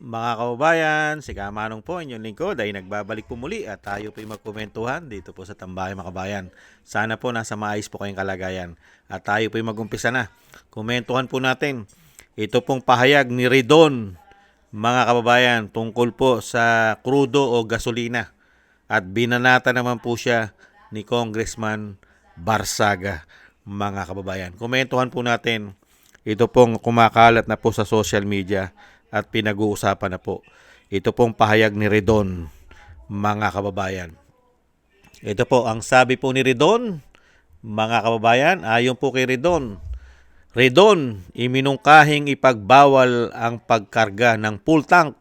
Mga kababayan, si Kamanong po, inyong lingkod ay nagbabalik po muli at tayo po ay magkomentuhan dito po sa Tambayan mga kabayan. Sana po nasa maayos po kayong kalagayan at tayo po ay mag-umpisa na. Komentuhan po natin, ito pong pahayag ni Ridon mga kababayan tungkol po sa krudo o gasolina at binanata naman po siya ni Congressman Barsaga mga kababayan. Komentuhan po natin, ito pong kumakalat na po sa social media at pinag-uusapan na po. Ito pong pahayag ni Ridon, mga kababayan. Ito po, ang sabi po ni Ridon, mga kababayan, ayon po kay Ridon, iminungkahing ipagbawal ang pagkarga ng full tank.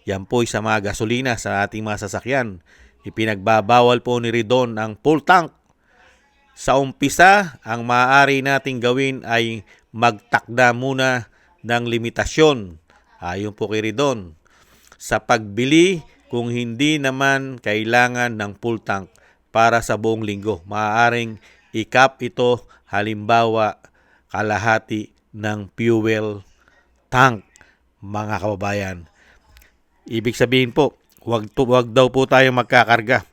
Yan po sa mga gasolina sa ating mga sasakyan. Ipinagbabawal po ni Ridon ang full tank. Sa umpisa, ang maaari nating gawin ay magtakda muna ng limitasyon. Ayon po kay Ridon, sa pagbili kung hindi naman kailangan ng full tank para sa buong linggo. Maaaring i-cap ito halimbawa kalahati ng fuel tank mga kababayan. Ibig sabihin po, wag daw po tayong magkakarga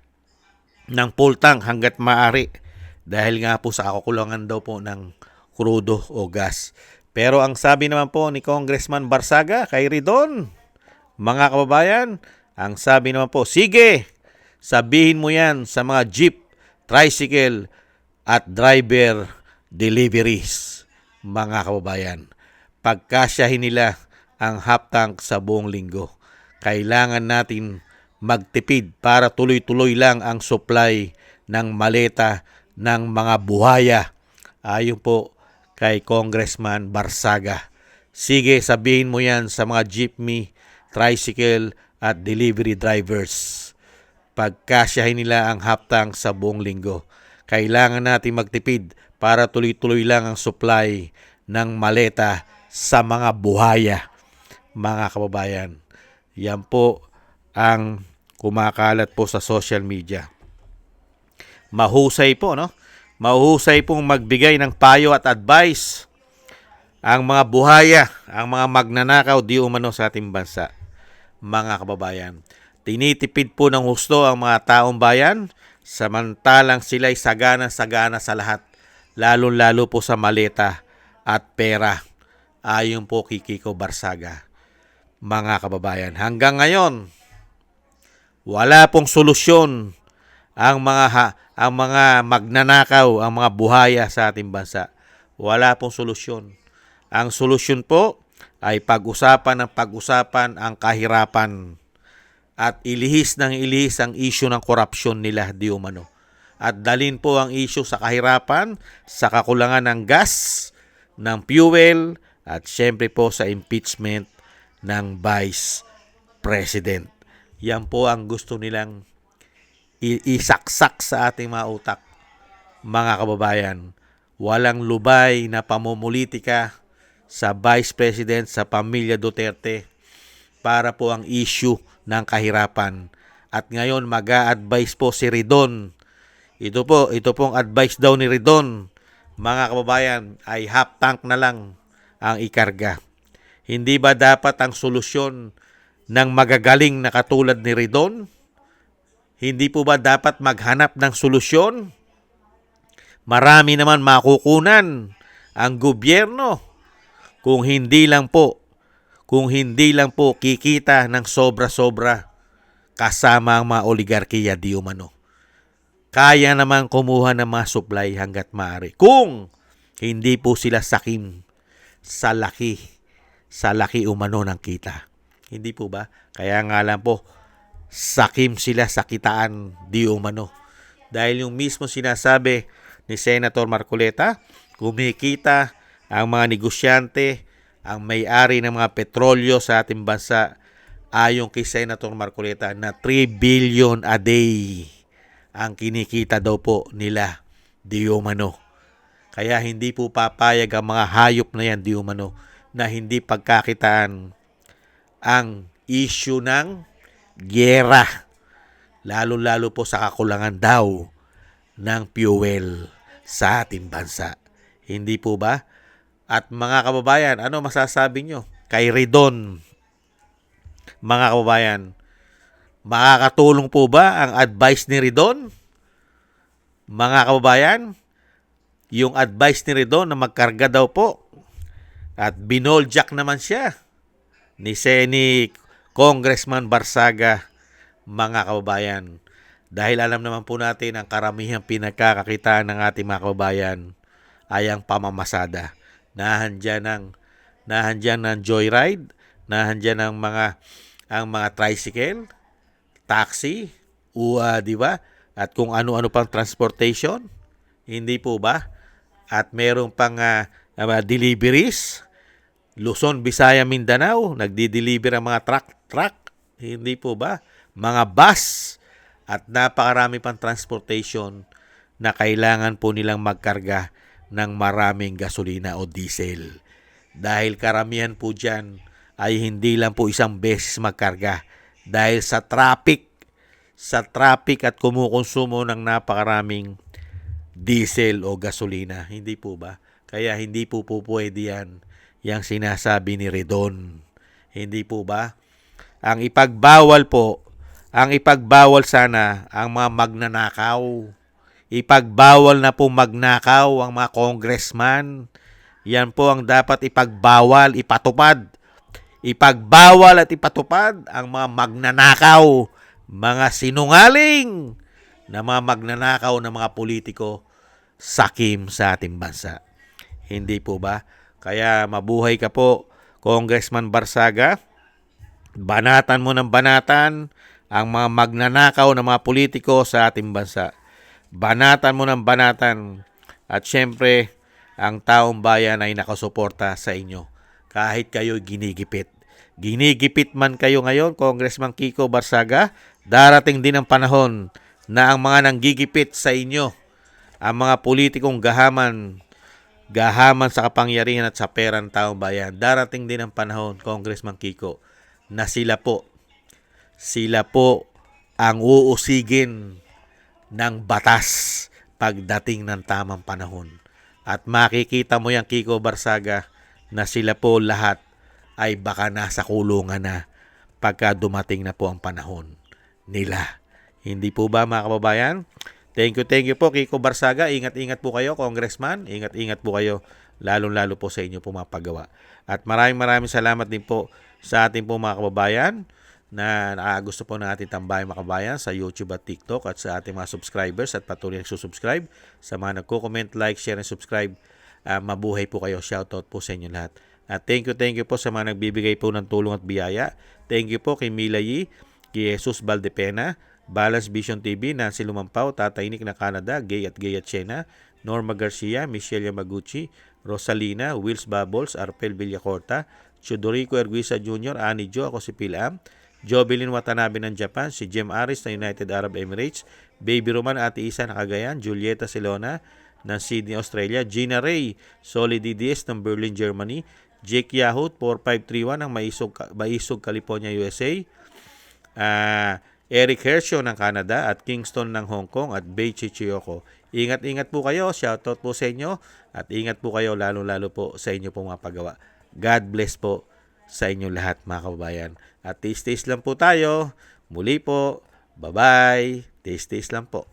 ng full tank hanggat maaari dahil nga po sa kakulangan daw po ng krudo o gas. Pero ang sabi naman po ni Congressman Barsaga kay Ridon, mga kababayan, ang sabi naman po, sige, sabihin mo yan sa mga jeep, tricycle, at driver deliveries, mga kababayan. Pagkasyahin nila ang half tank sa buong linggo. Kailangan natin magtipid para tuloy-tuloy lang ang supply ng maleta ng mga buhaya. Ayon po kay Congressman Barsaga. Sige, sabihin mo yan sa mga jeepney, tricycle at delivery drivers. Pagkasyahin nila ang half tank sa buong linggo. Kailangan natin magtipid para tuloy-tuloy lang ang supply ng maleta sa mga buhaya, mga kababayan. Yan po ang kumakalat po sa social media. Mahusay po, no? Mahusay pong magbigay ng payo at advice ang mga buhaya, ang mga magnanakaw di umano sa ating bansa. Mga kababayan, tinitipid po ng husto ang mga taong bayan samantalang sila'y sagana-sagana sa lahat, lalo-lalo po sa maleta at pera. Ayon po kay Kiko Barsaga. Mga kababayan, hanggang ngayon, wala pong solusyon ang mga magnanakaw, ang mga buhaya sa ating bansa. Wala pong solusyon. Ang solusyon po ay pag-usapan ang kahirapan at ilihis ng ilihis ang issue ng korupsyon nila di umano. At dalhin po ang issue sa kahirapan, sa kakulangan ng gas, ng fuel, at syempre po sa impeachment ng Vice President. Yan po ang gusto nilang isaksak sa ating mga utak, mga kababayan. Walang lubay na pamumulitika sa Vice President, sa pamilya Duterte para po ang issue ng kahirapan. At ngayon mag-a-advise po si Ridon. Ito pong advice daw ni Ridon, mga kababayan, ay half tank na lang ang ikarga. Hindi ba dapat ang solusyon ng magagaling na katulad ni Ridon? Hindi po ba dapat maghanap ng solusyon? Marami naman makukunan ang gobyerno kung hindi lang po kikita ng sobra-sobra kasama ang mga oligarkiya di umano. Kaya naman kumuha ng mga supply hanggat maaari. Kung hindi po sila sakim sa laki umano ng kita. Hindi po ba? Kaya nga lang po, sakim sila sa kitaan di umano. Dahil yung mismo sinasabi ni Senator Marcoleta, kumikita ang mga negosyante, ang may-ari ng mga petrolyo sa ating bansa, ayon kay Senator Marcoleta na 3 billion a day ang kinikita daw po nila di umano. Kaya hindi po papayag ang mga hayop na yan di umano na hindi pagkakitaan ang issue ng gyera. Lalo-lalo po sa kakulangan daw ng fuel sa ating bansa. Hindi po ba? At mga kababayan, ano masasabi nyo kay Ridon? Mga kababayan, makakatulong po ba ang advice ni Ridon? Mga kababayan, yung advice ni Ridon na magkarga daw po at binoljak naman siya ni Congressman Barsaga, mga kababayan. Dahil alam naman po natin ang karamihang pinagkakakitaan ng ating mga kababayan ay ang pamamasada. Nahandyan ng joyride, nahandyan ang mga tricycle, taxi, di ba? At kung ano-ano pang transportation, hindi po ba? At meron pang deliveries, Luzon, Visaya, Mindanao, nagdi-deliver ang mga truck, hindi po ba? Mga bus at napakarami pang transportation na kailangan po nilang magkarga ng maraming gasolina o diesel. Dahil karamihan po dyan ay hindi lang po isang beses magkarga. Dahil sa traffic at kumukonsumo ng napakaraming diesel o gasolina. Hindi po ba? Kaya hindi po pwede yan yung sinasabi ni Ridon. Hindi po ba? Ang ipagbawal sana ang mga magnanakaw. Ipagbawal na po magnakaw ang mga congressman. Yan po ang dapat ipagbawal, ipatupad. Ipagbawal at ipatupad ang mga magnanakaw, mga sinungaling na mga magnanakaw ng mga politiko sakim sa ating bansa. Hindi po ba? Kaya mabuhay ka po, Congressman Barsaga. Banatan mo ng banatan ang mga magnanakaw ng mga politiko sa ating bansa. Banatan mo ng banatan. At syempre, ang taong bayan ay nakasuporta sa inyo. Kahit kayo ginigipit. Ginigipit man kayo ngayon, Congressman Kiko Barsaga, darating din ang panahon na ang mga nanggigipit sa inyo, ang mga politikong gahaman sa kapangyarihan at sa pera ng taong bayan, darating din ang panahon, Congressman Kiko, na sila po ang uusigin ng batas pagdating ng tamang panahon. At makikita mo yan, Kiko Barsaga, na sila po lahat ay baka nasa kulungan na pagka dumating na po ang panahon nila. Hindi po ba, mga kababayan? Thank you po, Kiko Barsaga. Ingat-ingat po kayo, Congressman. Ingat-ingat po kayo, lalong-lalo po sa inyo po mga paggawa. At maraming salamat din po sa ating po mga kababayan na gusto po ng ating tambayan mga kababayan sa YouTube at TikTok, at sa ating mga subscribers at patuloy nagsusubscribe, sa mga nagko-comment, like, share, and subscribe. Mabuhay po kayo. Shoutout po sa inyo lahat. At thank you po sa mga nagbibigay po ng tulong at biyaya. Thank you po kay Mila Yi, kay Jesus Valdepena, Balance Vision TV, Nancy Lumampaw, Tatay Nick na Canada, Gay at Chena, Norma Garcia, Michelle Yamaguchi, Rosalina, Wills Bubbles, Arpel Villacorta, Chudorico Erguisa Jr., Ani Jo, ako si Pilam, Jovelyn Watanabe ng Japan, si Jem Aris ng United Arab Emirates, Baby Roman, Ate Isa ng Cagayan, Julieta Silona ng Sydney, Australia, Gina Ray, Solid DDS ng Berlin, Germany, Jake Yahoo 4531 ng Maisog, California, USA, Eric Hershaw ng Canada, at Kingston ng Hong Kong, at Bei Chichiyoko. Ingat-ingat po kayo, shoutout po sa inyo, at ingat po kayo lalo-lalo po sa inyo po mga paggawa. God bless po sa inyo lahat, mga kababayan. At taste lang po tayo. Muli po, bye-bye. Taste lang po.